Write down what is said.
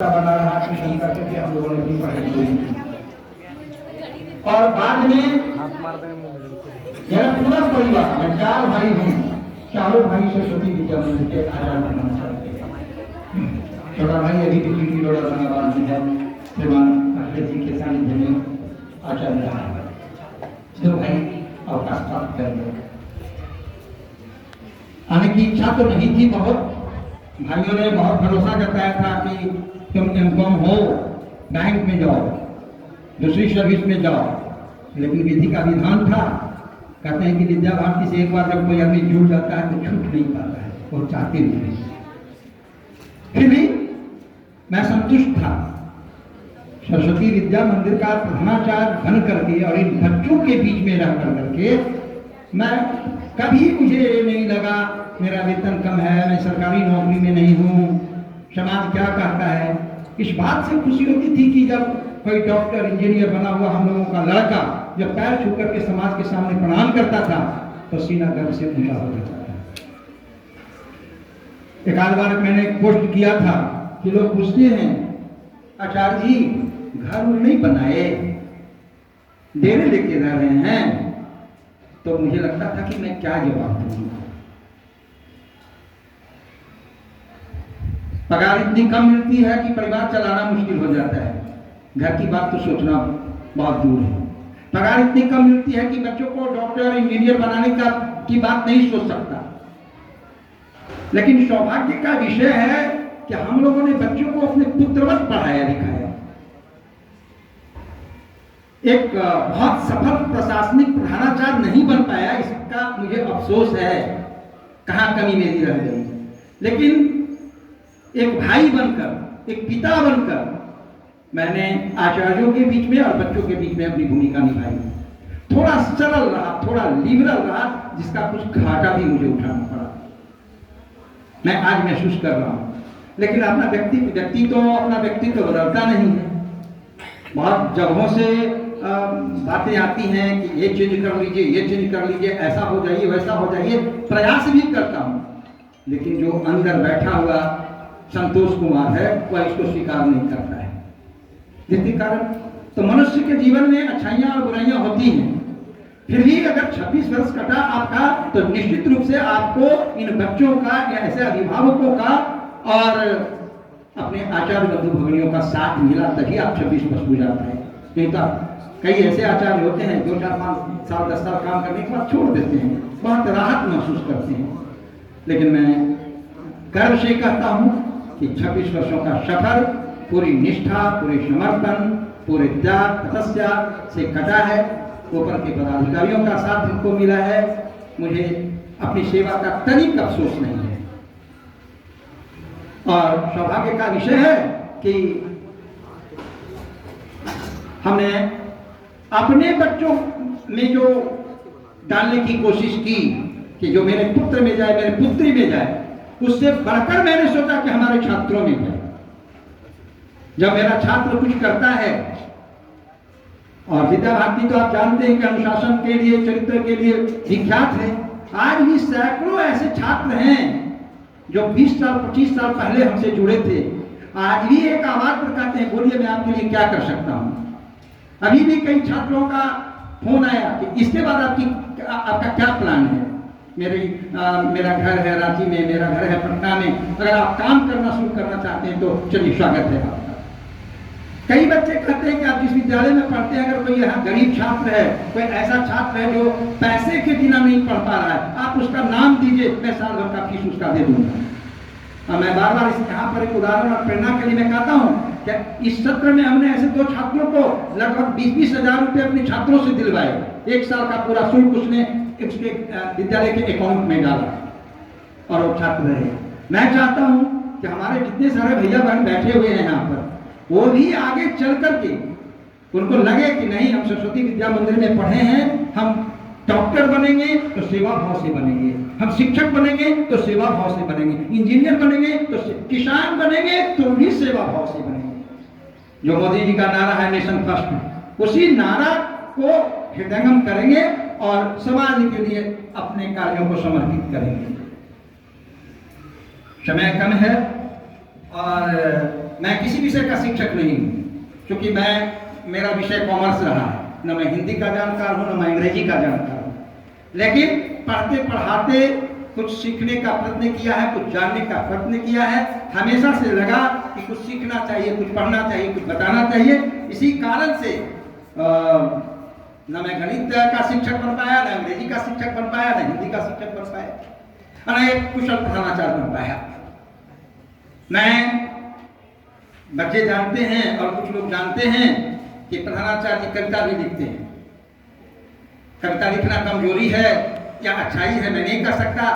बना रहा ट्यूशन करके हम लोगों ने भी पढ़ाई की और बाद में मेरा पूरा परिवार, मैं 4 भाई हूँ, चारों भाई सरस्वती विद्या मंदिर के आचार्य बनना चाहते हैं। छोटा भाई अभी भी पीटी रोड औरंगाबाद में है, श्रीमान अखिलेश जी के सानिध्य में आचार्य रहा है। 2 भाई अवकाश प्राप्त कर गए। आने की इच्छा तो नहीं थी बहुत, भाइयों ने बहुत भरोसा जताया था कि तुम एमकॉम हो, बैंक में जाओ, दूसरी सर्विस में जाओ, लेकिन विधि का विधान था। कहते हैं कि विद्या भारती से एक बार जब कोई आदमी जुड़ जाता है तो छूट नहीं पाता है, वो चाहते नहीं। फिर भी मैं संतुष्ट था। सरस्वती विद्या मंदिर का प्रधानाचार्य बन करके और इन बच्चों के बीच में रह करके मैं कभी मुझे नहीं लगा मेरा वेतन कम है, मैं सरकारी नौकरी में नहीं हूँ, समाज क्या कहता है। इस बात से खुशी होती थी कि जब कोई डॉक्टर इंजीनियर बना हुआ हम लोगों का लड़का जब पैर छू करके समाज के सामने प्रणाम करता था तो सीना गर्व से ऊंचा हो जाता था। एक आध बार मैंने पोस्ट किया था कि लोग पूछते हैं, आचार्य जी घर नहीं बनाए, डेरे लेके रह रहे हैं, तो मुझे लगता था कि मैं क्या जवाब दूंगा। पगार इतनी कम मिलती है कि परिवार चलाना मुश्किल हो जाता है, घर की बात तो सोचना बहुत दूर है। पगार इतनी कम मिलती है कि बच्चों को डॉक्टर इंजीनियर बनाने की बात नहीं सोच सकता। लेकिन सौभाग्य का विषय है कि हम लोगों ने बच्चों को अपने पुत्रवत पढ़ाया लिखाया। एक बहुत सफल प्रशासनिक प्रधानाचार्य नहीं बन पाया, इसका मुझे अफसोस है, कहाँ कमी मेरी रह गई। लेकिन एक भाई बनकर, एक पिता बनकर मैंने आचार्यों के बीच में और बच्चों के बीच में अपनी भूमिका निभाई। थोड़ा सरल रहा, थोड़ा लिबरल रहा, जिसका कुछ घाटा भी मुझे उठाना पड़ा, मैं आज महसूस कर रहा हूं। लेकिन अपना व्यक्तित्व बदलता नहीं है। बहुत जगहों से बातें आती हैं कि ये चेंज कर लीजिए, ये चेंज कर लीजिए, ऐसा हो जाइए, वैसा हो जाइए, प्रयास भी करता हूं। लेकिन जो अंदर बैठा हुआ संतोष कुमार है वह इसको स्वीकार नहीं करता है। जिसके कारण तो मनुष्य के जीवन में अच्छाइयां और बुराइयां होती हैं। फिर भी अगर 26 वर्ष कटा आपका, तो निश्चित रूप से आपको इन बच्चों का या ऐसे अभिभावकों का और अपने आचार्य बंधु भगिनियों का साथ मिला, तभी आप 26 वर्ष गुजार पाए। नहीं तो कई ऐसे आचार्य होते हैं 2, 4, 5 साल 10 साल काम करने के बाद छोड़ देते हैं, बहुत राहत महसूस करते हैं। लेकिन मैं गर्व से कहता हूं कि 26 वर्षों का सफर पूरी निष्ठा, पूरे समर्पण, पूरे त्याग तपस्या से कटा है। ऊपर के पदाधिकारियों का साथ हमको मिला है। मुझे अपनी सेवा का तनिक अफसोस नहीं है। और सौभाग्य का विषय है कि हमने अपने बच्चों में जो डालने की कोशिश की कि जो मेरे पुत्र में जाए, मेरे पुत्री में जाए, उससे बढ़कर मैंने सोचा कि हमारे छात्रों में जाए। जब मेरा छात्र कुछ करता है, और विद्या भारती तो आप जानते हैं कि अनुशासन के लिए, चरित्र के लिए विख्यात है। आज भी सैकड़ों ऐसे छात्र हैं जो 20 साल 25 साल पहले हमसे जुड़े थे, आज भी एक आवाज पर कहते हैं, बोलिए मैं आपके लिए क्या कर सकता हूं। अभी भी कई छात्रों का फोन आया कि इसके बाद आपका क्या प्लान है। मेरा घर है रांची में, मेरा घर है पटना में, अगर आप काम करना शुरू करना चाहते हैं तो चलिए स्वागत है आपका। कई बच्चे कहते हैं कि आप जिस विद्यालय में पढ़ते हैं, अगर कोई यहाँ गरीब छात्र है, कोई ऐसा छात्र है जो पैसे के बिना नहीं पढ़ पा रहा है, आप उसका नाम दीजिए, मैं साल भर का फीस उसका दे दूंगा। मैं बार बार यहाँ पर एक उदाहरण और प्रेरणा के लिए मैं कहता हूँ कि इस सत्र में हमने ऐसे 2 छात्रों को लगभग 20-20 हजार रुपये अपने छात्रों से दिलवाए। 1 साल का पूरा शुल्क उसने उसके विद्यालय के अकाउंट में डाला और वो छात्र रहे। मैं चाहता हूं कि हमारे जितने सारे भैया बहन बैठे हुए हैं यहाँ पर, वो भी आगे चल करके उनको लगे कि नहीं, हम सरस्वती विद्या मंदिर में पढ़े हैं, हम डॉक्टर बनेंगे तो सेवा भाव से बनेंगे, हम शिक्षक बनेंगे तो सेवा भाव से बनेंगे, इंजीनियर बनेंगे तो किसान बनेंगे तो भी सेवा भाव से बनेंगे। जो मोदी जी का नारा है नेशन फर्स्ट, उसी नारा को हृदयंगम करेंगे और समाज के लिए अपने कार्यों को समर्पित करेंगे। समय कम है और मैं किसी विषय का शिक्षक नहीं हूँ, क्योंकि मेरा विषय कॉमर्स रहा है। न मैं हिंदी का जानकार हूँ, न मैं अंग्रेजी का जानकार हूँ, लेकिन पढ़ते पढ़ाते कुछ सीखने का प्रयत्न किया है, कुछ जानने का प्रयत्न किया है। हमेशा से लगा कि कुछ सीखना चाहिए, कुछ पढ़ना चाहिए, कुछ बताना चाहिए। इसी कारण से न मैं गणित का शिक्षक बन पाया, न अंग्रेजी का शिक्षक बन पाया, न हिंदी का शिक्षक बन पाया, न एक कुशल प्रधानाचार्य बन पाया। मैं बच्चे जानते हैं और कुछ लोग जानते हैं कि प्रधानाचार्य जी कविता भी लिखते हैं। कविता लिखना कमजोरी है या अच्छाई है मैं नहीं कह सकता,